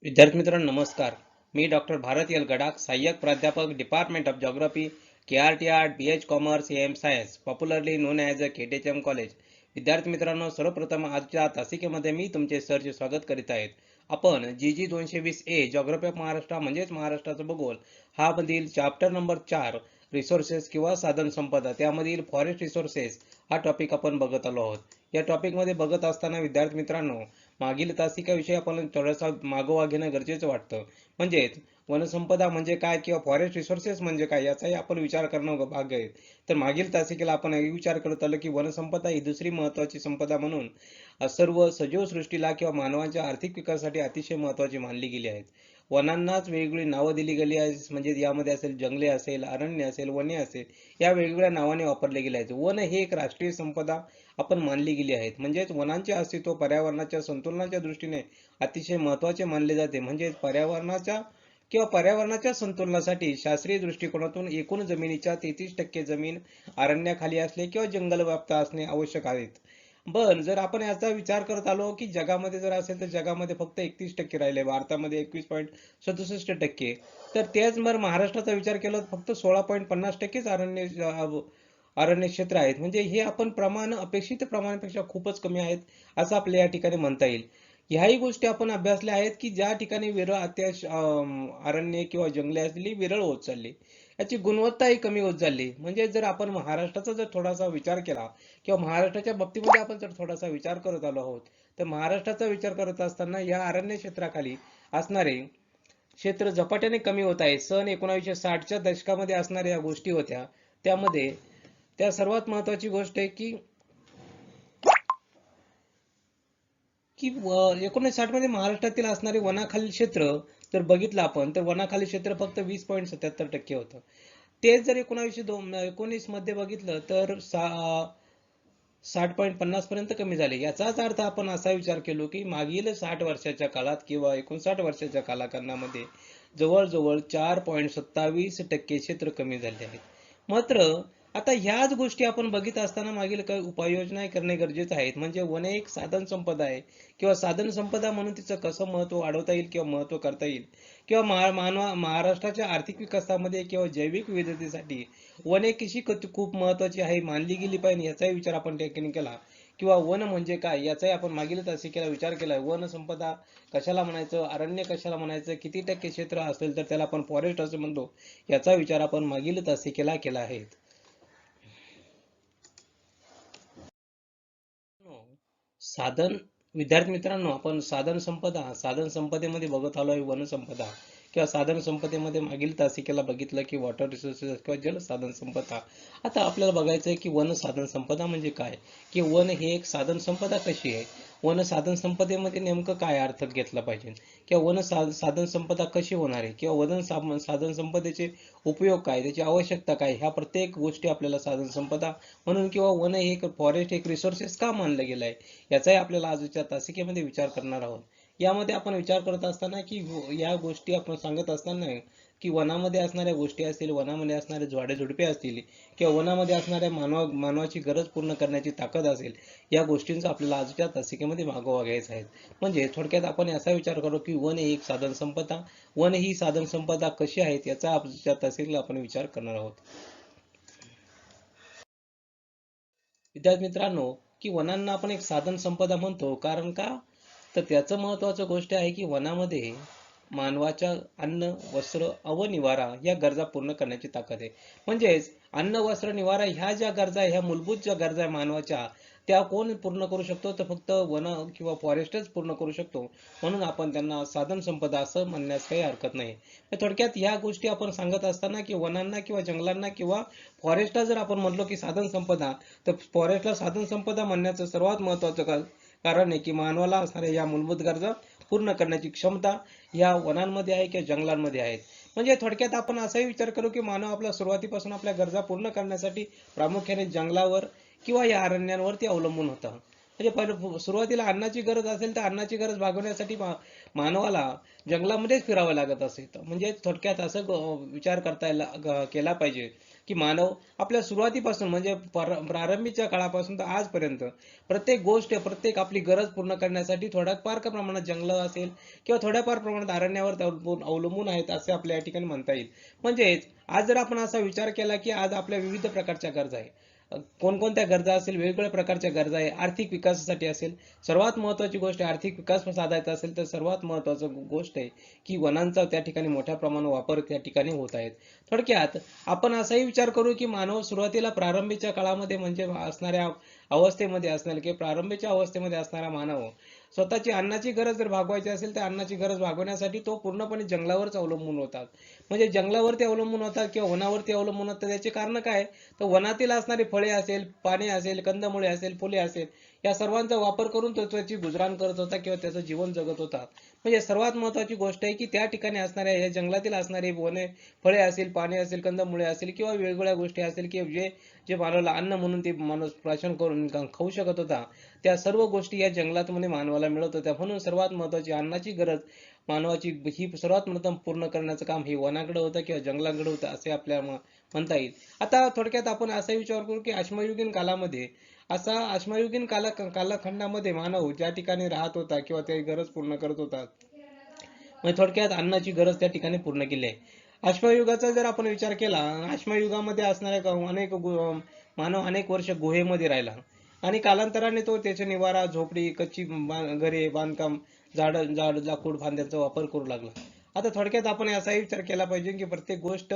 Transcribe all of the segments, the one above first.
विद्यार्थी मित्रांनो नमस्कार. मी डॉक्टर भारत एल गडाख, सहाय्यक प्राध्यापक, department of geography, KRT art, BH commerce, AM science, popularly known as a KTHM college. विद्यार्थी मित्रांनो, सर्वप्रथम आजच्या तासिकेमध्ये मी तुमचे सरचे स्वागत करीत आहेत. आपण GG 220A geography of Maharashtra म्हणजेच महाराष्ट्राचा भूगोल हा मधील चॅप्टर नंबर 4 रिसोर्सेस किंवा साधन संपदा त्यामधील फॉरेस्ट रिसोर्सेस हा टॉपिक आपण बघत आलो आहोत. या टॉपिकमध्ये बघत असताना विद्यार्थी मित्रांनो, मागील तासिकाविषयी आपण थोडासा मागोवा घेणं गरजेचं वाटतं. म्हणजेच वनसंपदा म्हणजे काय किंवा फॉरेस्ट रिसोर्सेस म्हणजे काय याचाही आपण विचार करणं भाग आहे. तर मागील तासिकेला आपण विचार करत आलो की वनसंपदा ही दुसरी महत्वाची संपदा म्हणून सर्व सजीव सृष्टीला किंवा मानवाच्या आर्थिक विकासासाठी अतिशय महत्वाची मानली गेली आहेत. वनांनाच वेगवेगळी नावं दिली गेली आहेत. म्हणजे यामध्ये असेल जंगले असेल, अरण्य असेल, वने असेल, या वेगवेगळ्या नावाने वापरले गेले आहेत. वन हे एक राष्ट्रीय संपदा आपण मानली गेली आहेत. म्हणजेच वनांचे अस्तित्व पर्यावरणाच्या संतुलनाच्या दृष्टीने अतिशय महत्त्वाचे मानले जाते. म्हणजेच पर्यावरणाच्या संतुलनासाठी शास्त्रीय दृष्टिकोनातून एकूण जमिनीच्या 33% जमीन अरण्याखाली असणे किंवा जंगल व्याप्त असणे आवश्यक आहेत. पण जर आपण याचा विचार करत आलो की जगामध्ये जर असेल तर जगामध्ये फक्त 31% राहिले, भारतामध्ये 21.67%. तर तेच जर महाराष्ट्राचा विचार केला तर फक्त 16.50% अरण्य क्षेत्र आहेत. म्हणजे हे आपण अपेक्षित प्रमाणापेक्षा खूपच कमी आहेत असं आपल्या या ठिकाणी म्हणता येईल. ह्याही गोष्टी आपण अभ्यासल्या आहेत की ज्या ठिकाणी अरण्य किंवा जंगले असलेली विरळ होत चालली, याची गुणवत्ताही कमी होत चालली. म्हणजे जर आपण महाराष्ट्राचा जर थोडासा विचार केला किंवा महाराष्ट्राच्या बाबतीमध्ये आपण जर थोडासा विचार करत आलो आहोत, तर महाराष्ट्राचा विचार करत असताना या अरण्य क्षेत्राखाली असणारे क्षेत्र झपाट्याने कमी होत आहे. सन 1960च्या दशकामध्ये असणाऱ्या या गोष्टी होत्या. त्यामध्ये त्या सर्वात महत्वाची गोष्ट आहे की 1960 मध्ये महाराष्ट्रातील असणारे वनाखालील क्षेत्र जर बघितलं आपण तर वनाखालील क्षेत्र फक्त 20.77% होतं. तेच जर 1919 मध्ये बघितलं तर 60.50 पर्यंत कमी झाले. याचाच अर्थ आपण असा विचार केलो की मागील 60 वर्षाच्या काळात किंवा 59 वर्षाच्या कालखंडामध्ये जवळजवळ 4.27% क्षेत्र कमी झाले आहेत. मात्र आता ह्याच गोष्टी आपण बघित असताना मागील काही उपाययोजना करणे गरजेचे आहेत. म्हणजे वन एक साधन संपदा आहे किंवा साधन संपदा म्हणून तिचं कसं महत्व वाढवता येईल किंवा महत्व करता येईल किंवा महाराष्ट्राच्या आर्थिक विकासामध्ये किंवा जैविक विविधतेसाठी वन एक कशी खूप महत्वाची आहे मानली गेली पाहिजे याचाही विचार आपण त्या ठिकाणी केला. किंवा वन म्हणजे काय याचाही आपण मागील तासिकेला विचार केला. वन संपदा कशाला म्हणायचं, अरण्य कशाला म्हणायचं, किती टक्के क्षेत्र असेल तर त्याला आपण फॉरेस्ट असं म्हणतो, याचा विचार आपण मागील तासिकेला केला आहे. साधन विद्यार्थी मित्रांनो, आपण साधन संपदेमध्ये बघत आलो आहे वनसंपदा किंवा साधन संपदेमध्ये मागील तासिकेला बघितलं की वॉटर रिसोर्सेस किंवा जल साधन संपदा. आता आपल्याला बघायचं आहे की वन साधन संपदा म्हणजे काय, की वन हे एक साधन संपदा कशी आहे, वन साधन संपदेमध्ये नेमकं काय अर्थ घेतला पाहिजे किंवा साधन संपदा कशी होणार आहे किंवा साधन संपदेचे उपयोग काय, त्याची आवश्यकता काय, ह्या प्रत्येक गोष्टी आपल्याला साधन संपदा म्हणून किंवा वन हे एक फॉरेस्ट एक रिसोर्सेस का मानलं गेलं आहे याचाही आपल्याला आजच्या तासिकेमध्ये विचार करणार आहोत. यामध्ये आपण विचार करत असताना की या गोष्टी आपण सांगत असताना की वनामध्ये असणाऱ्या गोष्टी असतील, वनामध्ये असणारे झाडेझुडपे असतील किंवा वनामध्ये असणाऱ्या मानवाची गरज पूर्ण करण्याची ताकद असेल, या गोष्टींचा आपल्याला आजच्या तासिकेमध्ये मागोवा घ्यायचा आहे. म्हणजे थोडक्यात आपण असा विचार करू की वन ही एक साधन संपदा, वन ही साधन संपदा कशी आहेत याचा आजच्या तासिकेला आपण विचार करणार आहोत. विद्यार्थी मित्रांनो, की वनांना आपण एक साधन संपदा म्हणतो कारण का, तर त्याचं महत्वाचं गोष्ट आहे की वनामध्ये मानवाच्या अन्न, वस्त्र व निवारा या गरजा पूर्ण करण्याची ताकद आहे. म्हणजेच अन्न, वस्त्र, निवारा ह्या ज्या गरजा आहे, ह्या मूलभूत ज्या गरजा आहे मानवाच्या, त्या कोण पूर्ण करू शकतो, तर फक्त वन किंवा फॉरेस्टच पूर्ण करू शकतो. म्हणून आपण त्यांना साधन संपदा असं म्हणण्यास काही हरकत नाही. थोडक्यात ह्या गोष्टी आपण सांगत असताना की वनांना किंवा जंगलांना किंवा फॉरेस्टला जर आपण म्हटलो की साधन संपदा, तर फॉरेस्टला साधन संपदा म्हणण्याचं सर्वात महत्वाचं कारण आहे की मानवाला असणाऱ्या या मूलभूत गरजा पूर्ण करण्याची क्षमता या वनांमध्ये आहे किंवा जंगलांमध्ये आहेत. म्हणजे थोडक्यात आपण असाही विचार करू की मानव आपल्या सुरुवातीपासून आपल्या गरजा पूर्ण करण्यासाठी प्रामुख्याने जंगलावर किंवा या अरण्यांवरती अवलंबून होता. म्हणजे सुरुवातीला अन्नाची गरज असेल तर अन्नाची गरज भागवण्यासाठी मानवाला जंगलामध्येच फिरावं लागत असे. म्हणजे थोडक्यात असं विचार केला पाहिजे. की मानव आपल्या सुरुवातीपासून म्हणजे प्रारंभीच्या काळापासून तर आजपर्यंत प्रत्येक गोष्ट, प्रत्येक आपली गरज पूर्ण करण्यासाठी थोड्याफार का प्रमाणात जंगल असेल किंवा थोड्याफार प्रमाणात अरण्यावर अवलंबून आहेत असे आपल्या या ठिकाणी म्हणता येईल. म्हणजेच आज जर आपण असा विचार केला की आज आपल्या विविध प्रकारच्या गरजा आहे, कोणकोणत्या गरजा असेल, वेगवेगळ्या प्रकारच्या गरजा आहे. आर्थिक विकासासाठी असेल, सर्वात महत्त्वाची गोष्ट आहे आर्थिक विकास साधायचा असेल तर सर्वात महत्त्वाचं गोष्ट आहे की वनांचा त्या ठिकाणी मोठ्या प्रमाणात वापर त्या ठिकाणी होत आहेत. थोडक्यात आपण असाही विचार करू की मानव सुरुवातीला प्रारंभीच्या काळामध्ये म्हणजे असणाऱ्या अवस्थेमध्ये असणार किंवा प्रारंभीच्या अवस्थेमध्ये असणारा मानव स्वतःची अन्नाची गरज जर भागवायची असेल तर अन्नाची गरज भागवण्यासाठी तो पूर्णपणे जंगलावरच अवलंबून होतात. म्हणजे जंगलावरती अवलंबून होतात किंवा वनावरती अवलंबून होतात. त्याचे कारण काय? तर वनातील असणारी फळे असेल, पाने असेल, कंदमुळे असेल, फुले असेल, या सर्वांचा वापर करून तो त्याची गुजराण करत होता किंवा त्याचं जीवन जगत होता. म्हणजे सर्वात महत्त्वाची गोष्ट आहे की त्या ठिकाणी असणाऱ्या या जंगलातील असणारी वने, फळे असेल, पाने असेल, कंदमुळे असेल किंवा वेगवेगळ्या गोष्टी असेल की जे जे मानवाला अन्न म्हणून ते माणूस प्राशन करून खाऊ शकत होता, त्या सर्व गोष्टी या जंगलात मध्ये मानवाला मिळत होत्या. म्हणून सर्वात महत्त्वाची अन्नाची गरज मानवाची ही सर्वात प्रथम पूर्ण करण्याचं काम हे वनाकडे होतं किंवा जंगलाकडे होतं असे आपल्याला म्हणता येईल. आता थोडक्यात आपण असा विचार करू की अश्मयुगीन कालामध्ये अश्मयुगीन कालखंडामध्ये मानव ज्या ठिकाणी राहत होता किंवा ते गरज पूर्ण करत होता, म्हणजे थोडक्यात अन्नाची गरज त्या ठिकाणी पूर्ण केली आहे. अश्मयुगाचा जर आपण विचार केला, अश्मयुगामध्ये असणाऱ्या मानव अनेक वर्ष गुहेमध्ये राहिला आणि कालांतराने तो त्याचे निवारा, झोपडी, कच्ची घरे, बांधकाम, झाड लाकूड फांद्यांचा वापर करू लागला. आता थोडक्यात आपण असाही विचार केला पाहिजे की प्रत्येक गोष्ट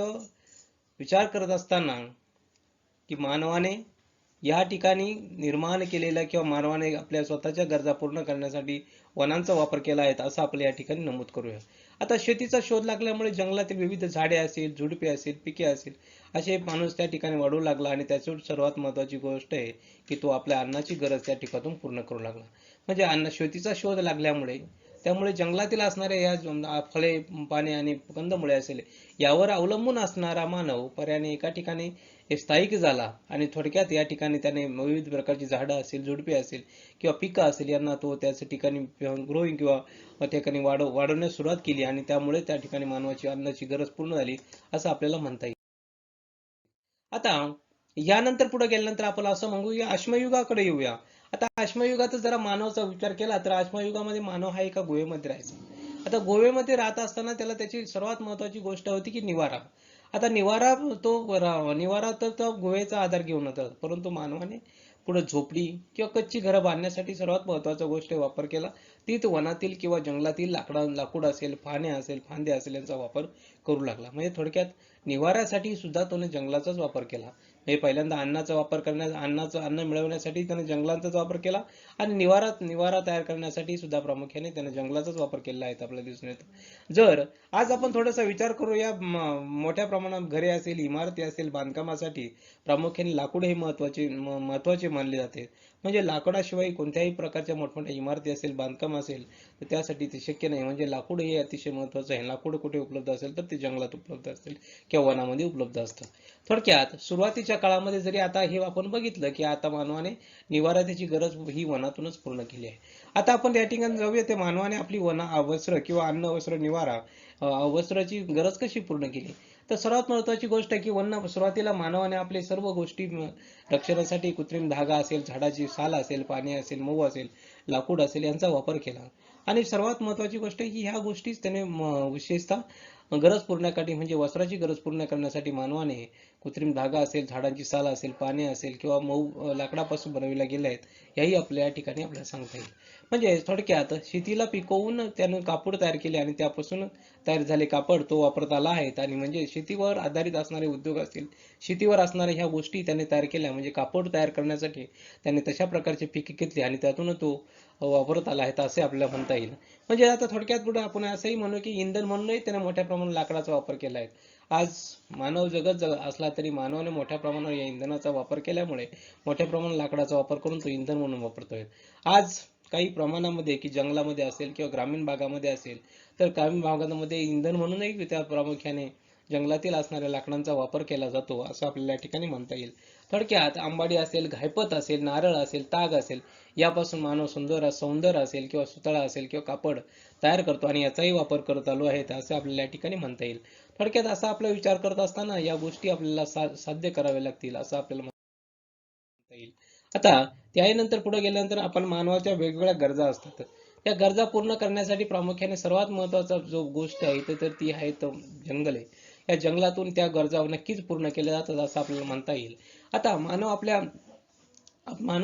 विचार करत असताना की मानवाने या ठिकाणी निर्माण केलेल्या किंवा मानवाने आपल्या स्वतःच्या गरजा पूर्ण करण्यासाठी वनांचा वापर केला आहे असं आपल्या या ठिकाणी नमूद करूया. आता शेतीचा शोध लागल्यामुळे जंगलातील विविध झाडे असेल, झुडपे असेल, पिके असेल, असे माणूस त्या ठिकाणी वाढू लागला आणि त्याची सर्वात महत्त्वाची गोष्ट आहे की तो आपल्या अन्नाची गरज त्या ठिकाणून पूर्ण करू लागला. म्हणजे शेतीचा शोध लागल्यामुळे त्यामुळे जंगलातील असणाऱ्या या फळे, पाने आणि कंदमुळे असेल यावर अवलंबून असणारा मानव पर्यायाने एका ठिकाणी स्थायिक झाला आणि थोडक्यात या ठिकाणी त्याने विविध प्रकारची झाडं असेल, झुडपे असेल किंवा पिकं असेल यांना तो त्याच ठिकाणी ग्रोईंग किंवा त्या ठिकाणी वाढवण्यास सुरुवात केली आणि त्यामुळे त्या ठिकाणी मानवाची अन्नाची गरज पूर्ण झाली असं आपल्याला म्हणता येईल. आता यानंतर पुढे गेल्यानंतर आपण असं म्हणू या अश्मयुगाकडे येऊया. आता अश्मयुगात जरा मानवाचा विचार केला तर अश्मयुगामध्ये मानव हा एका गुहेमध्ये राहायचा. आता गुहेमध्ये राहत असताना त्याला त्याची सर्वात महत्त्वाची गोष्ट होती की निवारा. आता निवारा तर तो गुहेचा आधार घेऊन होता, परंतु मानवाने पुढे झोपडी किंवा कच्ची घरं बांधण्यासाठी सर्वात महत्त्वाचा गोष्ट वापर केला तीच वनातील किंवा जंगलातील लाकूड असेल, पाने असेल, फांदे असेल यांचा वापर करू लागला. म्हणजे थोडक्यात निवाऱ्यासाठी सुद्धा त्याने जंगलाचाच वापर केला. म्हणजे पहिल्यांदा अन्नाचा वापर अन्न मिळवण्यासाठी त्याने जंगलांचाच वापर केला आणि निवारा तयार करण्यासाठी सुद्धा प्रामुख्याने त्याने जंगलाचाच वापर केला आहे आपल्याला दिसून येतं. जर आज आपण थोडासा विचार करूया, मोठ्या प्रमाणात घरे असेल, इमारती असेल, बांधकामासाठी प्रामुख्याने लाकूड हे महत्त्वाचे मानले जाते. म्हणजे लाकडाशिवाय कोणत्याही प्रकारच्या मोठमोठ्या इमारती असेल, बांधकाम असेल तर त्यासाठी ते शक्य नाही. म्हणजे लाकूड हे अतिशय महत्त्वाचं आहे. लाकूड कुठे उपलब्ध असेल तर ते जंगलात उपलब्ध असेल किंवा वनामध्ये उपलब्ध असतं. थोडक्यात सुरुवातीच्या काळामध्ये जरी आता हे आपण बघितलं की आता मानवाने निवाऱ्याची गरज ही वनातूनच पूर्ण केली आहे. आता आपण या ठिकाणी जाऊया ते मानवाने आपली वस्त्र किंवा अन्न, वस्त्र, निवारा, वस्त्राची गरज कशी पूर्ण केली. तर सर्वात महत्त्वाची गोष्ट आहे की सुरुवातीला मानवाने आपले सर्व गोष्टी रक्षणासाठी कृत्रिम धागा असेल, झाडाची साल असेल, पाने असेल, मऊ असेल, लाकूड असेल यांचा वापर केला. आणि सर्वात महत्त्वाची गोष्ट आहे की ह्या गोष्टीच त्याने विशेषतः गरज पूर्णसाठी म्हणजे वस्त्राची गरज पूर्ण करण्यासाठी मानवाने कृत्रिम धागा असेल, झाडांची साल असेल, पाने असेल किंवा मऊ लाकडापासून बनविल्या गेल्या आहेत, याही आपल्या या ठिकाणी आपल्याला सांगता येईल. म्हणजे थोडक्यात शेतीला पिकवून त्यानं कापड तयार केले आणि त्यापासून तयार झाले कापड तो वापरत आला आहे. आणि म्हणजे शेतीवर आधारित असणारे उद्योग असतील, शेतीवर असणाऱ्या ह्या गोष्टी त्याने तयार केल्या. म्हणजे कापड तयार करण्यासाठी त्याने तशा प्रकारचे पिके घेतली आणि त्यातून तो वापरत आला आहे असे आपल्याला म्हणता येईल. म्हणजे आता थोडक्यात पुढे आपण असंही म्हणू की इंधन म्हणूनही त्याने मोठ्या प्रमाणात लाकडाचा वापर केला आहे. आज मानव जगत असला तरी मानवाने मोठ्या प्रमाणावर या इंधनाचा वापर केल्यामुळे मोठ्या प्रमाणात लाकडाचा वापर करून तो इंधन म्हणून वापरतोय. आज काही प्रमाणामध्ये की जंगलामध्ये असेल किंवा ग्रामीण भागामध्ये असेल तर ग्रामीण भागामध्ये इंधन म्हणूनही त्या प्रामुख्याने जंगलातील असणाऱ्या लाकडांचा वापर केला जातो असं आपल्याला या ठिकाणी म्हणता येईल. थोडक्यात आंबाडी असेल, घायपत असेल, नारळ असेल, ताग असेल यापासून मानव सौंदर्य असेल किंवा सुतळा असेल किंवा कापड तयार करतो आणि याचाही वापर करत आलो आहे असं आपल्याला या ठिकाणी म्हणता येईल. थोडक्यात असा आपला विचार करत असताना या गोष्टी आपल्याला साध्य कराव्या लागतील असं आपल्याला म्हणता येईल. आता त्यानंतर पुढे गेल्यानंतर आपण मानवाच्या वेगवेगळ्या गरजा असतात. त्या गरजा पूर्ण करण्यासाठी प्रामुख्याने सर्वात महत्त्वाचा जो गोष्ट आहे तर ती आहे तो जंगल आहे. या जंगलातून त्या गरजा नक्कीच पूर्ण केल्या जातात असं आपल्याला म्हणता येईल. आता मानव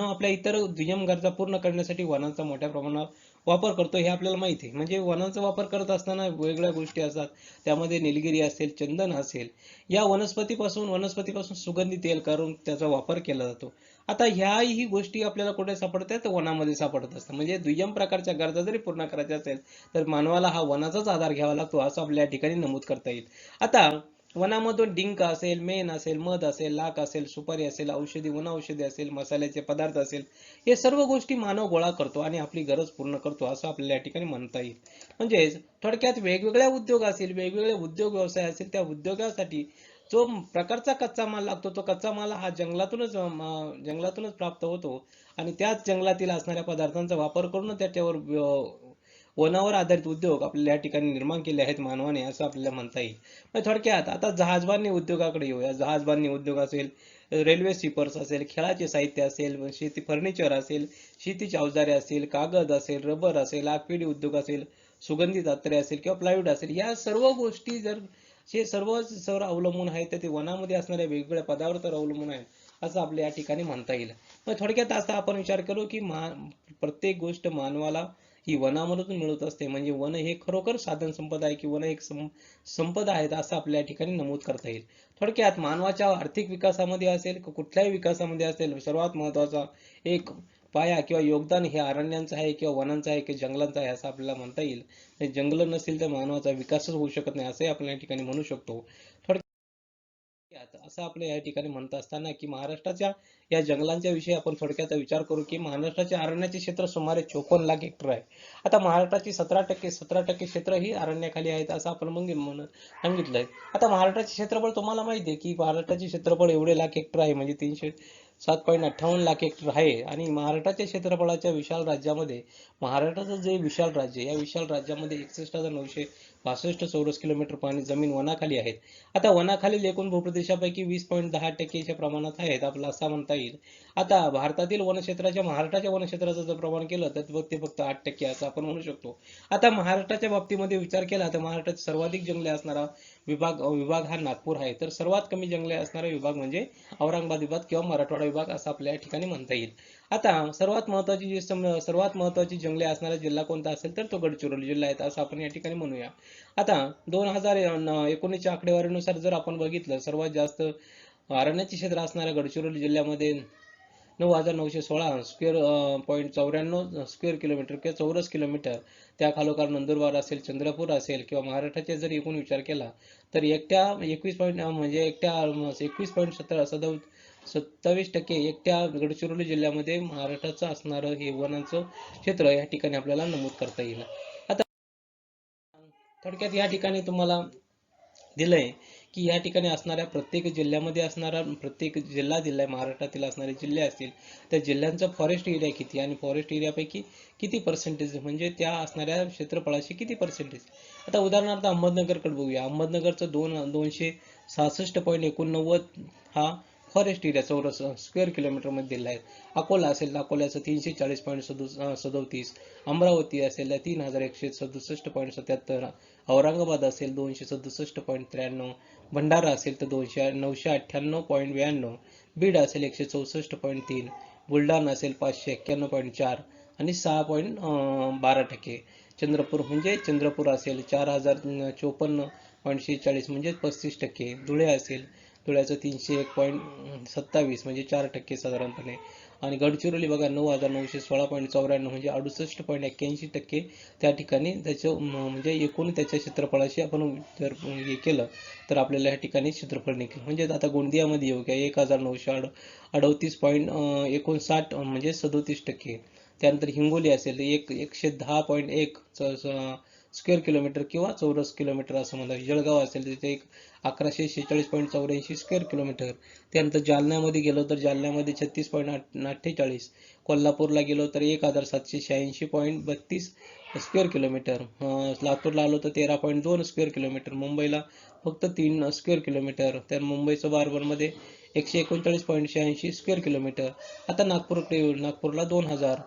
आपल्या इतर दुय्यम गरजा पूर्ण करण्यासाठी वनांचा मोठ्या प्रमाणावर वापर करतो हे आपल्याला माहिती आहे. म्हणजे वनांचा वापर करत असताना वेगवेगळ्या गोष्टी असतात. त्यामध्ये निलगिरी असेल, चंदन असेल, या वनस्पतीपासून सुगंधी तेल करून त्याचा वापर केला जातो. आता ह्याही गोष्टी आपल्याला कुठे सापडतात? तर वनामध्ये सापडत असतात. म्हणजे दुय्यम प्रकारच्या गरजा जरी पूर्ण करायच्या असेल तर मानवाला हा वनाचाच आधार घ्यावा लागतो असं आपल्या या ठिकाणी नमूद करता येईल. आता वनामधून डिंक असेल, मेण असेल, मध असेल, लाख असेल, सुपारी असेल, वनौषधी असेल, मसाल्याचे पदार्थ असेल, हे सर्व गोष्टी मानव गोळा करतो आणि आपली गरज पूर्ण करतो असं आपल्याला या ठिकाणी म्हणता येईल. म्हणजेच थोडक्यात वेगवेगळ्या उद्योग असतील, वेगवेगळे उद्योग व्यवसाय असतील, त्या उद्योगासाठी जो प्रकारचा कच्चा माल लागतो तो कच्चा माल हा जंगलातूनच प्राप्त होतो आणि त्याच जंगलातील असणाऱ्या पदार्थांचा वापर करून त्याच्यावर वनावर आधारित उद्योग आपल्याला या ठिकाणी निर्माण केले आहेत मानवाने असं आपल्याला म्हणता येईल. थोडक्यात आता जहाजबांधणी उद्योगाकडे येऊया. जहाजबांधणी उद्योग असेल, रेल्वे स्लीपर्स असेल, खेळाचे साहित्य असेल, शेती फर्निचर असेल, शेतीची अवजारे असतील, कागद असेल, रबर असेल, आगपेढी उद्योग असेल, सुगंधित अत्रे असेल किंवा प्लायवूड असेल, या सर्व गोष्टी जर हे सर्व अवलंबून आहेत तर ते वनामध्ये असणाऱ्या वेगवेगळ्या पदार्थावर अवलंबून आहेत असं आपल्या या ठिकाणी म्हणता येईल. थोडक्यात असा आपण विचार करू की प्रत्येक गोष्ट मानवाला ही वनामधून मिळत असते. म्हणजे वन हे खरोखर साधन संपदा आहे की वन एक संपदा आहेत असं आपल्या ठिकाणी नमूद करता येईल. थोडक्यात मानवाच्या आर्थिक विकासामध्ये असेल कुठल्याही विकासामध्ये असेल सर्वात महत्वाचा एक पाया किंवा योगदान हे अरण्यांचं आहे किंवा वनांचं आहे किंवा जंगलांचं आहे असं आपल्याला म्हणता येईल. जंगल नसेल तर मानवाचा विकासच होऊ शकत नाही असंही आपण या ठिकाणी म्हणू शकतो. असं आपल्या या ठिकाणी म्हणत असताना की महाराष्ट्राच्या या जंगलांच्या विषयी आपण थोडक्यात विचार करू की महाराष्ट्राचे अरण्याचे क्षेत्र सुमारे 54 लाख हेक्टर आहे. आता महाराष्ट्राची 17% क्षेत्र ही अरण्याखाली आहेत असं आपण मग सांगितलंय. आता महाराष्ट्राचे क्षेत्रफळ तुम्हाला माहिती आहे की महाराष्ट्राचे क्षेत्रफळ एवढे लाख हेक्टर आहे म्हणजे 307.58 लाख हेक्टर आहे आणि महाराष्ट्राच्या क्षेत्रफळाच्या विशाल राज्यामध्ये महाराष्ट्राचं जे विशाल राज्य या विशाल राज्यामध्ये 61,962 चौरस किलोमीटर पाणी जमीन वनाखाली आहेत. आता वनाखालील एकूण भूप्रदेशापैकी 20.10% प्रमाणात आहेत आपलं असं म्हणता येईल. आता भारतातील महाराष्ट्राच्या वनक्षेत्राचं जर प्रमाण केलं तर ते फक्त 8% असं आपण म्हणू शकतो. आता महाराष्ट्राच्या बाबतीमध्ये विचार केला तर महाराष्ट्रात सर्वाधिक जंगले असणारा विभाग हा नागपूर आहे. तर सर्वात कमी जंगले असणारा विभाग म्हणजे औरंगाबाद विभाग किंवा मराठवाडा विभाग असं आपल्या या ठिकाणी म्हणता येईल. आता सर्वात महत्त्वाची जंगले असणारा जिल्हा कोणता असेल तर तो गडचिरोली जिल्हा आहे असं आपण या ठिकाणी म्हणूया. आता 2019च्या आकडेवारीनुसार जर आपण बघितलं सर्वात जास्त अरण्याचे क्षेत्र असणाऱ्या गडचिरोली जिल्ह्यामध्ये 9,916 स्क्वेअर किलोमीटर किंवा चौरस किलोमीटर, त्या खालोखाल नंदुरबार असेल, चंद्रपूर असेल किंवा महाराष्ट्राचा जर एकूण विचार केला तर एकट्या 21.27% एकट्या गडचिरोली जिल्ह्यामध्ये महाराष्ट्राचं असणारं हे वनांचं क्षेत्र या ठिकाणी आपल्याला नमूद करता येईल. आता थोडक्यात या ठिकाणी तुम्हाला दिलंय की या ठिकाणी असणाऱ्या प्रत्येक जिल्ह्यामध्ये असणारा प्रत्येक जिल्हा महाराष्ट्रातील असणारे जिल्हे असतील त्या जिल्ह्यांचा फॉरेस्ट एरिया किती आणि फॉरेस्ट एरियापैकी किती पर्सेंटेज म्हणजे त्या असणाऱ्या क्षेत्रफळाशी किती पर्सेंटेज. आता उदाहरणार्थ अहमदनगरकडे बघूया. अहमदनगरचं 200.89 हा फॉरेस्ट एरिया चौरस स्क्वेअर किलोमीटर मध्ये दिला आहे. अकोला असेल तर अकोल्याचं 340.37, अमरावती असेल तर 3,167.77, औरंगाबाद असेल 267.93, भंडारा असेल तर 998.92, बीड असेल 164.3, बुलढाणा असेल 591.4 आणि 6.12%. चंद्रपूर असेल 4,054.46 म्हणजे 35%. धुळ्याचं 301.27 म्हणजे 4% साधारणपणे आणि गडचिरोली बघा 9,916.94 म्हणजे 68.81% त्या ठिकाणी त्याचं म्हणजे एकूण त्याच्या क्षेत्रफळाशी आपण जर हे केलं तर आपल्याला या ठिकाणी क्षेत्रफळ निघेल. म्हणजे आता गोंदियामध्ये येऊ घ्या 1,938.59 म्हणजे 37%. त्यानंतर हिंगोली असेल 110.1 स्क्वेअर किलोमीटर किंवा चौरस किलोमीटर असं म्हणतात. जळगाव असेल तिथे एक 1146.84 स्क्वेअर किलोमीटर. त्यानंतर जालन्यामध्ये गेलो तर जालन्यामध्ये 36.48, कोल्हापूरला गेलो तर 1786.32 स्क्वेअर किलोमीटर, लातूरला आलो तर 13.2 स्क्वेअर किलोमीटर, मुंबईला फक्त 3 स्क्वेअर किलोमीटर, तर मुंबईचं बार्बरमध्ये 139.86 स्क्वेअर किलोमीटर. आता नागपूरला 2000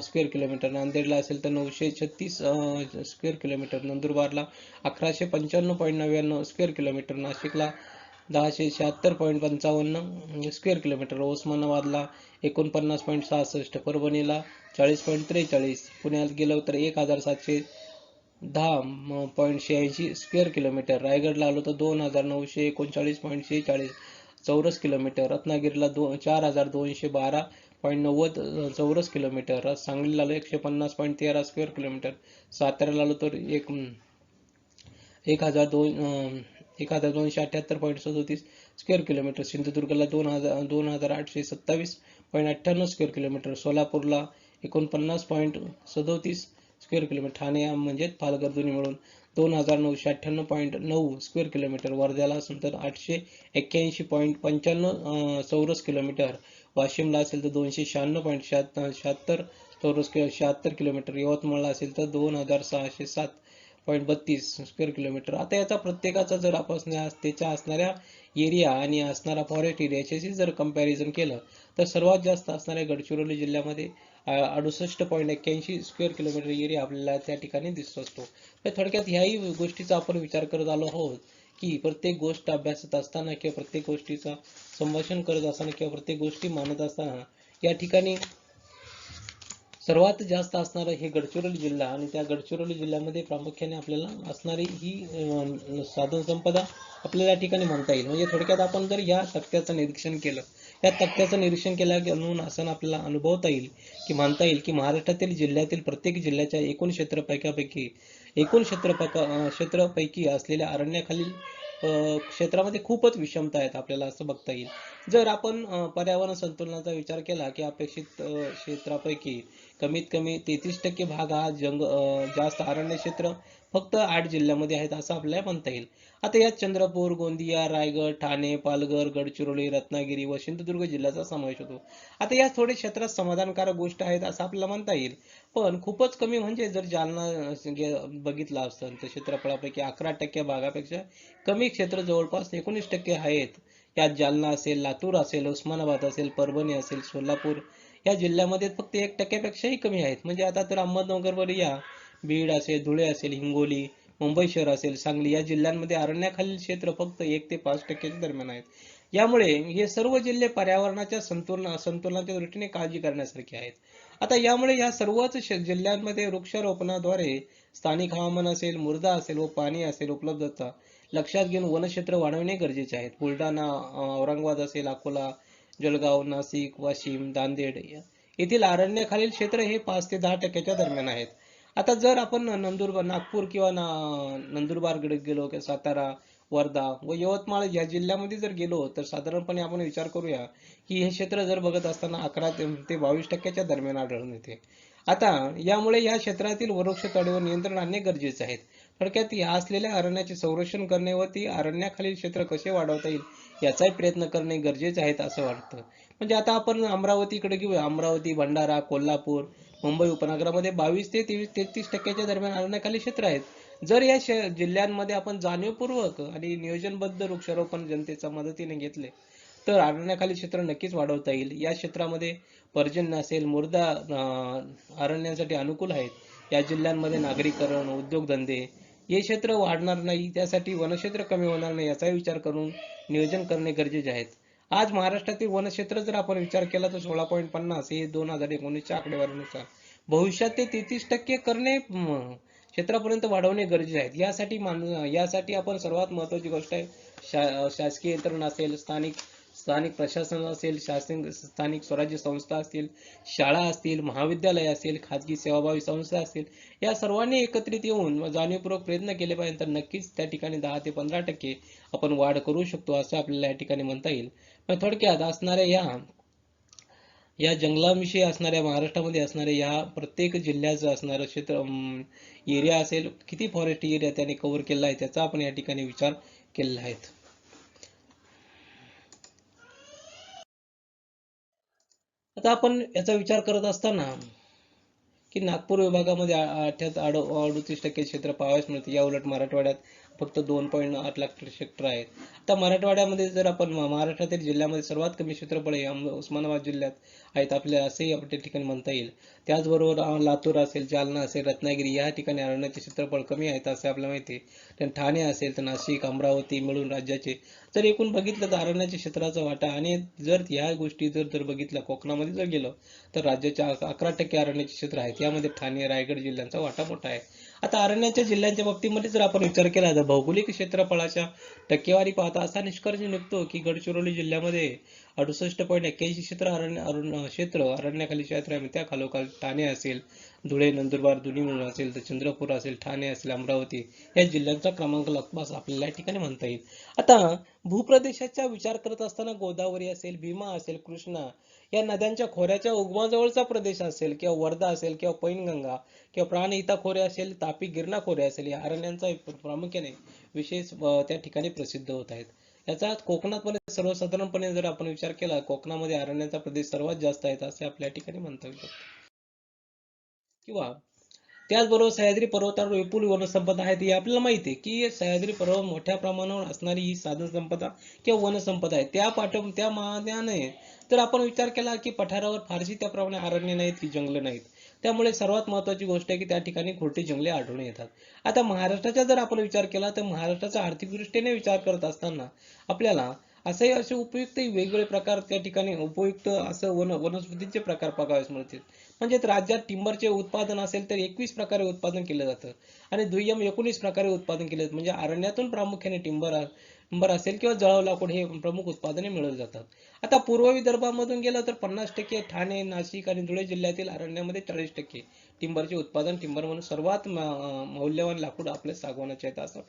स्क्वेअर किलोमीटर, नांदेडला असेल तर 936 स्क्वेअर किलोमीटर, नंदुरबारला 1195.99 स्क्वेअर किलोमीटर, नाशिकला 1076.55 स्क्वेअर किलोमीटर, उस्मानाबादला 49.66, परभणीला 40.43, पुण्यात गेलो तर 1710.86 स्क्वेअर किलोमीटर, रायगडला आलो तर 2939.46 चौरस किलोमीटर, रत्नागिरीला 4212.90 चौरस किलोमीटर, सांगलीला आलो 150.13 स्क्वेअर किलोमीटर, साताऱ्याला आलो तर 1278.37 स्क्वेअर किलोमीटर, सिंधुदुर्गला 2827.98 स्क्वेअर किलोमीटर, सोलापूरला 49.37 स्क्वेअर किलोमीटर, ठाणे म्हणजे पालघर दोन्ही मिळून 2998.9 स्क्वेअर किलोमीटर, वर्ध्याला असेल तर 881.95 चौरस किलोमीटर, वाशिमला असेल तर 296.76 76 किलोमीटर, यवतमाळला असेल तर 2607.32 स्क्वेअर किलोमीटर. आता याचा प्रत्येकाचा जर आपण त्याच्या असणाऱ्या एरिया आणि असणारा फॉरेस्ट एरियाशी जर कंपॅरिझन केलं तर सर्वात जास्त असणाऱ्या गडचिरोली जिल्ह्यामध्ये 68.81 स्क्वेअर किलोमीटर एरिया आपल्याला त्या ठिकाणी दिसत असतो. तर थोडक्यात ह्याही गोष्टीचा आपण विचार करत आलो आहोत की प्रत्येक गोष्ट अभ्यासत असताना किंवा प्रत्येक गोष्टीचा संभाषण करत असताना किंवा प्रत्येक गोष्टी मानत असताना या ठिकाणी सर्वात जास्त असणारं हे गडचिरोली जिल्हा आणि त्या गडचिरोली जिल्ह्यामध्ये प्रामुख्याने आपल्याला असणारी ही साधन संपदा आपल्याला या ठिकाणी म्हणता येईल. म्हणजे थोडक्यात आपण जर या तक्त्याचं निरीक्षण केलं, या तक्त्याचं निरीक्षण केल्यानंतर असं आपल्याला अनुभवता येईल की म्हणता येईल की महाराष्ट्रातील जिल्ह्यातील प्रत्येक जिल्ह्याच्या एकूण क्षेत्रपैकी असलेल्या अरण्याखालील क्षेत्रामध्ये खूपच विषमता आहेत आपल्याला असं बघता येईल. जर आपण पर्यावरण संतुलनाचा विचार केला की अपेक्षित क्षेत्रापैकी कमीत कमी 33% भाग हा जास्त अरण्य क्षेत्र फक्त 8 जिल्ह्यामध्ये आहेत असं आपल्याला म्हणता येईल. आता यात चंद्रपूर, गोंदिया, रायगड, ठाणे, पालघर, गडचिरोली, रत्नागिरी व सिंधुदुर्ग जिल्ह्याचा समावेश होतो. आता या थोडे क्षेत्रात समाधानकारक गोष्ट आहेत असं आपल्याला म्हणता येईल. पण खूपच कमी म्हणजे जर जालना बघितला असतं तर क्षेत्रफळापैकी 11% भागापेक्षा कमी क्षेत्र जवळपास 19% आहेत. यात जालना असेल, लातूर असेल, उस्मानाबाद असेल, परभणी असेल, सोलापूर या जिल्ह्यामध्ये फक्त 1% पेक्षाही कमी आहेत. म्हणजे आता तर अहमदनगरवर या, बीड असेल, धुळे असेल, हिंगोली, मुंबई शहर असेल, सांगली या जिल्ह्यांमध्ये अरण्याखालील क्षेत्र फक्त 1 ते 5% दरम्यान आहेत. यामुळे हे सर्व जिल्हे पर्यावरणाच्या संतुलनाच्या दृष्टीने काळजी करण्यासारखे आहेत. आता यामुळे या सर्वच जिल्ह्यांमध्ये वृक्षारोपणाद्वारे स्थानिक हवामान असेल, मृदा असेल व पाणी असेल उपलब्धता लक्षात घेऊन वनक्षेत्र वाढवणे गरजेचे आहेत. बुलढाणा, औरंगाबाद असेल, अकोला, जळगाव, नाशिक, वाशिम, नांदेड येथील अरण्याखालील क्षेत्र हे 5 ते 10% दरम्यान आहेत. आता जर आपण नागपूर किंवा नंदुरबारकडे गेलो किंवा सातारा, वर्धा व यवतमाळ या जिल्ह्यामध्ये जर गेलो तर साधारणपणे आपण विचार करूया की हे क्षेत्र जर बघत असताना 11 ते 22% दरम्यान आढळून येते. आता यामुळे या क्षेत्रातील वृक्षतोडीवर नियंत्रण आणणे गरजेचे आहे. थोडक्यात या असलेल्या अरण्याचे संरक्षण करणे व ती अरण्याखालील क्षेत्र कसे वाढवता येईल याचाही प्रयत्न करणे गरजेचे आहे असं वाटतं. म्हणजे आता आपण अमरावतीकडे घेऊया. अमरावती, भंडारा, कोल्हापूर, मुंबई उपनगरामध्ये 22 ते 33% दरम्यान अरण्याखाली क्षेत्र आहेत. जर या जिल्ह्यांमध्ये आपण जाणीवपूर्वक आणि नियोजनबद्ध वृक्षारोपण जनतेच्या मदतीने घेतले तर अरण्याखाली क्षेत्र नक्कीच वाढवता येईल. या क्षेत्रामध्ये पर्जन्य असेल, मृदा अरण्यांसाठी अनुकूल आहेत. या जिल्ह्यांमध्ये नागरीकरण, उद्योगधंदे हे क्षेत्र वाढणार नाही, त्यासाठी वनक्षेत्र कमी होणार नाही याचा विचार करून नियोजन करणे गरजेचे आहे. आज महाराष्ट्रातील वनक्षेत्र जर आपण विचार केला तर 16.50 हे 2019च्या आकडेवारीनुसार भविष्यात ते 33% करणे क्षेत्रापर्यंत वाढवणे गरजेचे आहे. यासाठी आपण सर्वात महत्त्वाची गोष्ट आहे शासकीय यंत्रणा असेल, स्थानिक प्रशासन असेल, स्थानिक स्वराज्य संस्था असतील, शाळा असतील, महाविद्यालय असेल, खाजगी सेवाभावी संस्था असतील, या सर्वांनी एकत्रित येऊन जाणीवपूर्वक प्रयत्न केले पाहिजे तर नक्कीच त्या ठिकाणी 10 ते 15% आपण वाढ करू शकतो असं आपल्याला या ठिकाणी म्हणता येईल. थोडक्यात असणाऱ्या या या जंगलाविषयी असणाऱ्या महाराष्ट्रामध्ये असणाऱ्या या प्रत्येक जिल्ह्याचं असणारं क्षेत्र एरिया असेल, किती फॉरेस्ट एरिया त्याने कव्हर केला आहे त्याचा आपण या ठिकाणी विचार केलेला आहे. आता आपण याचा विचार करत असताना की नागपूर विभागामध्ये 38% क्षेत्र पाहावयास मिळते. या उलट मराठवाड्यात फक्त 2.8 लाख क्षेत्र आहेत. आता मराठवाड्यामध्ये जर आपण महाराष्ट्रातील जिल्ह्यामध्ये सर्वात कमी क्षेत्रफळ हे उस्मानाबाद जिल्ह्यात आहेत आपल्याला असेही आपण त्या ठिकाणी म्हणता येईल. त्याचबरोबर लातूर असेल, जालना असेल, रत्नागिरी या ठिकाणी अरण्याचे क्षेत्रफळ कमी आहेत असे आपल्याला माहिती आहे. तर ठाणे असेल तर नाशिक, अमरावती मिळून राज्याचे जर एकूण बघितलं तर अरण्याच्या क्षेत्राचा वाटा आणि जर ह्या गोष्टी जर बघितल्या कोकणामध्ये जर गेलो तर राज्याच्या 11% अरण्याचे क्षेत्र आहेत. यामध्ये ठाणे, रायगड जिल्ह्यांचा वाटा मोठा आहे. आता अरण्याच्या जिल्ह्यांच्या बाबतीमध्ये जर आपण विचार केला तर भौगोलिक क्षेत्रफळाच्या टक्केवारी पाहता असा निष्कर्ष निघतो की गडचिरोली जिल्ह्यामध्ये 68.81 क्षेत्र अरण्याखाली क्षेत्र आहे. त्या खालोखाल ठाणे असेल, धुळे, नंदुरबार दोन्ही मिळून असेल तर चंद्रपूर असेल, ठाणे असेल, अमरावती या जिल्ह्यांचा क्रमांक लगभग आपल्याला या ठिकाणी म्हणता येईल. आता भूप्रदेशाचा विचार करत असताना गोदावरी असेल, भीमा असेल, कृष्णा या नद्यांच्या खोऱ्याच्या उगमाजवळचा प्रदेश असेल किंवा वर्धा असेल किंवा पैनगंगा किंवा प्राणहिता खोरे असेल, तापी गिरणा खोरे असेल या अरण्यांचा प्रामुख्याने विशेष त्या ठिकाणी प्रसिद्ध होत आहेत. याचा कोकणात सर्वसाधारणपणे जर आपण विचार केला कोकणामध्ये अरण्यांचा प्रदेश सर्वात जास्त आहे असे आपल्या ठिकाणी म्हणता येईल. किंवा त्याचबरोबर सह्याद्री पर्वतावर विपुल वनसंपदा आहे हे आपल्याला माहिती आहे की सह्याद्री पर्वत मोठ्या प्रमाणावर असणारी ही साधन संपदा किंवा वनसंपदा आहे. त्या मानाने जर आपण विचार केला की पठारावर फारशी त्याप्रमाणे अरण्य नाहीत की जंगल नाहीत. त्यामुळे सर्वात महत्त्वाची गोष्ट आहे की त्या ठिकाणी खोटी जंगले आढळून येतात. आता महाराष्ट्राचा जर आपण विचार केला तर महाराष्ट्राचा आर्थिक दृष्टीने विचार करत असताना आपल्याला असे उपयुक्त वेगवेगळे प्रकार त्या ठिकाणी उपयुक्त असं वनस्पतींचे प्रकार बघावयास मिळतील. म्हणजे राज्यात टिंबरचे उत्पादन असेल तर 21 प्रकारे उत्पादन केलं जातं आणि दुय्यम 19 प्रकारे उत्पादन केले जातं. म्हणजे अरण्यातून प्रामुख्याने टिंबर असेल किंवा जळाव लाकूड हे प्रमुख उत्पादने मिळत जातात. आता पूर्व विदर्भामधून गेलं तर 50% ठाणे, नाशिक आणि धुळे जिल्ह्यातील अरण्यामध्ये 40% टिंबरचे उत्पादन टिंबर म्हणून सर्वात मौल्यवान लाकूड आपल्या सागवानाचे आहेत असं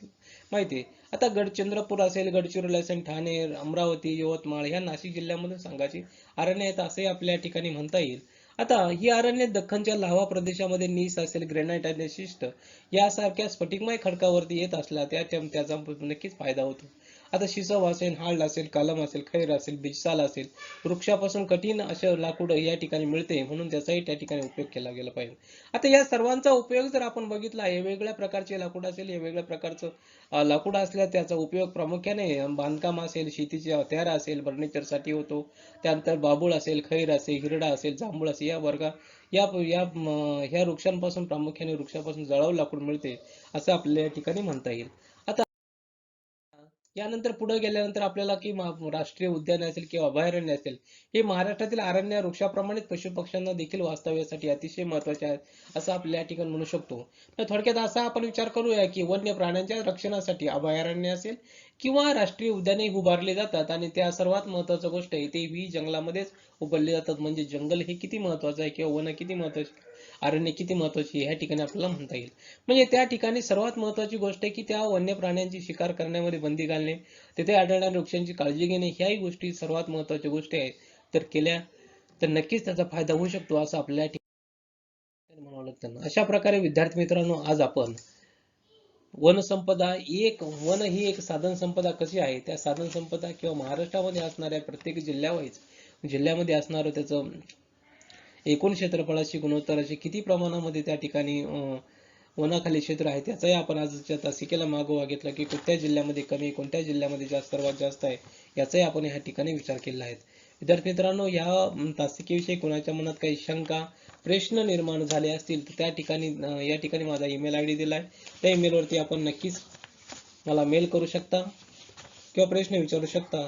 माहिती आहे. आता चंद्रपूर असेल, गडचिरोली असेल, ठाणे, अमरावती, यवतमाळ ह्या नाशिक जिल्ह्यामधून संघाची अरण्य आहेत असे आपल्या ठिकाणी म्हणता येईल. आता ही अरण्य दख्खनच्या लाव्हा प्रदेशामध्ये नीस असेल, ग्रेनाइट आणि शिस्ट यासारख्या स्फटिकमय खडकावरती येत असला त्याचा नक्कीच फायदा होतो. आता शिसव असेल, हाल्ड असेल, कलम असेल, खैर असेल, बिजसाल असेल, वृक्षापासून कठीण असे लाकूड या ठिकाणी मिळते म्हणून त्याचाही त्या ठिकाणी उपयोग केला गेला पाहिजे. आता या सर्वांचा उपयोग जर आपण बघितला वेगवेगळ्या प्रकारचे लाकूड असेल, वेगवेगळ्या प्रकारचं लाकूड असल्या त्याचा उपयोग प्रामुख्याने बांधकाम असेल, शेतीचे हत्यार असेल, फर्निचरसाठी होतो. त्यानंतर बाबूळ असेल, खैर असेल, हिरडा असेल, जांभूळ असेल ह्या वृक्षांपासून प्रामुख्याने वृक्षापासून जळाऊ लाकूड मिळते असं आपल्या या ठिकाणी म्हणता येईल. आता यानंतर पुढे गेल्यानंतर आपल्याला की राष्ट्रीय उद्यान असेल किंवा अभयारण्य असेल हे महाराष्ट्रातील अरण्य वृक्षाप्रमाणेच पशुपक्ष्यांना देखील वास्तव्यासाठी अतिशय महत्वाचे आहेत असं आपल्या या ठिकाणी म्हणू शकतो. तर थोडक्यात असा आपण विचार करूया की वन्य प्राण्यांच्या रक्षणासाठी अभयारण्य असेल किंवा राष्ट्रीय उद्याने उभारले जातात आणि त्या सर्वात महत्वाची गोष्ट आहे ते ही जंगलामध्येच उभारले जातात. म्हणजे जंगल हे किती महत्वाचं आहे किंवा वन किती महत्वाचे, अरण्य किती महत्वाची ह्या ठिकाणी आपल्याला म्हणता येईल. म्हणजे त्या ठिकाणी सर्वात महत्वाची गोष्ट आहे की त्या वन्य प्राण्यांची शिकार करण्यामध्ये बंदी घालणे, तिथे आढळणाऱ्या वृक्षांची काळजी घेणे ह्याही गोष्टी सर्वात महत्वाच्या गोष्टी आहेत. तर केल्या तर नक्कीच त्याचा फायदा होऊ शकतो असं आपल्या ठिकाणी म्हणावं लागतं. अशा प्रकारे विद्यार्थी मित्रांनो आज आपण वन ही एक साधन संपदा कशी आहे त्या साधन संपदा किंवा महाराष्ट्रामध्ये असणाऱ्या प्रत्येक जिल्ह्यामध्ये असणारं त्याचं एकूण क्षेत्रफळाची गुणोत्तर अशी किती प्रमाणामध्ये त्या ठिकाणी वनाखाली क्षेत्र आहे त्याचाही आपण आजच्या तासिकेला मागोवा घेतला की कोणत्या जिल्ह्यामध्ये कमी, कोणत्या जिल्ह्यामध्ये सर्वात जास्त आहे याचाही आपण ह्या ठिकाणी विचार केला आहे. विद्यार्थी मित्रांनो या तासिकेविषयी कोणाच्या मनात काही शंका, प्रश्न निर्माण झाले असतील तर या ठिकाणी माझा ईमेल आयडी दिलाय. त्या ईमेलवरती आपण नक्कीच मला मेल करू शकता किंवा प्रश्न विचारू शकता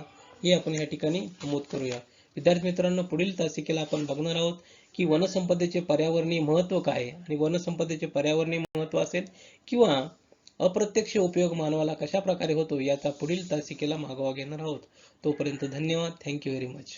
हे आपण या ठिकाणी नमूद करूया. विद्यार्थी मित्रांनो पुढील तासिकेला आपण बघणार आहोत की वनसंपदेचे पर्यावरणीय महत्त्व काय आणि वनसंपदेचे पर्यावरणीय महत्त्व असेल किंवा अप्रत्यक्ष उपयोग मानवाला कशा प्रकारे होतो याचा पुढील तासिकेला मागोवा घेणार आहोत. तोपर्यंत धन्यवाद. Thank you very much.